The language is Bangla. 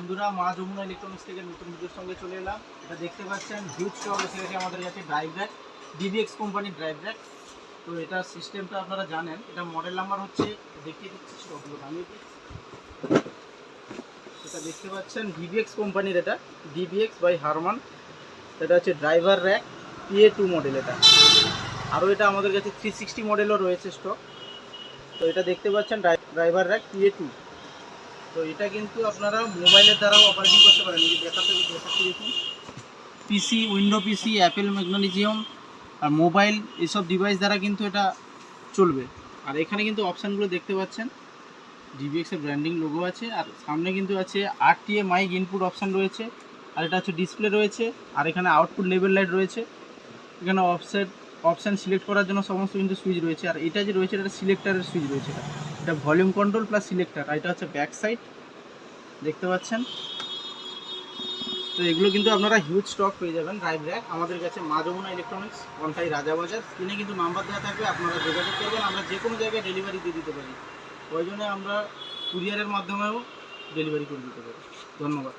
বন্ধুরা, মা যমুনা ইলেকট্রনিক্স থেকে নতুন ভিডিওর সঙ্গে চলে এলাম। এটা দেখতে পাচ্ছেন হিউজ স্টক এসে গেছে আমাদের কাছে ড্রাইভ র্যাক, ডিবিএক্স কোম্পানির ড্রাইভ র্যাক। তো এটার সিস্টেমটা আপনারা জানেন, এটা মডেল নাম্বার হচ্ছে, দেখিয়ে দিচ্ছি স্টকগুলো ভাঙিয়ে দিচ্ছি। এটা দেখতে পাচ্ছেন ডিবিএক্স কোম্পানির, এটা ডিবিএক্স বাই হারমান। এটা হচ্ছে ড্রাইভার র্যাক PA2 মডেল। এটা আরও এটা আমাদের কাছে 360 মডেলও রয়েছে স্টক। তো এটা দেখতে পাচ্ছেন ড্রাইভার র্যাক PA2। তো এটা কিন্তু আপনারা মোবাইলের দ্বারাও অপারেটিং করতে পারেন। এই দেখাতে দেখুন, পিসি, উইন্ডো পিসি, অ্যাপেল ম্যাগনেসিয়াম আর মোবাইল এসব ডিভাইস দ্বারা কিন্তু এটা চলবে। আর এখানে কিন্তু অপশানগুলো দেখতে পাচ্ছেন, ডিবিএক্সের ব্র্যান্ডিং লোগো আছে, আর সামনে কিন্তু আছে RTA মাইক ইনপুট অপশান রয়েছে, আর এটা হচ্ছে ডিসপ্লে রয়েছে, আর এখানে আউটপুট লেভেল লাইট রয়েছে। এখানে অপশান সিলেক্ট করার জন্য সমস্ত কিন্তু সুইচ রয়েছে। আর এটা যে রয়েছে এটা সিলেক্টারের সুইচ রয়েছে, এটা ভলিউম কন্ট্রোল প্লাস সিলেক্টার। আর এটা হচ্ছে ব্যাক সাইড, দেখতে পাচ্ছেন। তো এগুলো কিন্তু আপনারা হিউজ স্টক পেয়ে যাবেন ড্রাইভ র্যাক আমাদের কাছে, মা যমুনা ইলেকট্রনিক্স, কন্টাই রাজাবাজার। স্ক্রিনে কিন্তু নাম্বার দেওয়া থাকবে, আপনারা যোগাযোগ করবেন। আমরা যে কোনো জায়গায় ডেলিভারি দিয়ে দিতে পারি, প্রয়োজনে আমরা কুরিয়ারের মাধ্যমেও ডেলিভারি করে দিতে পারি। ধন্যবাদ।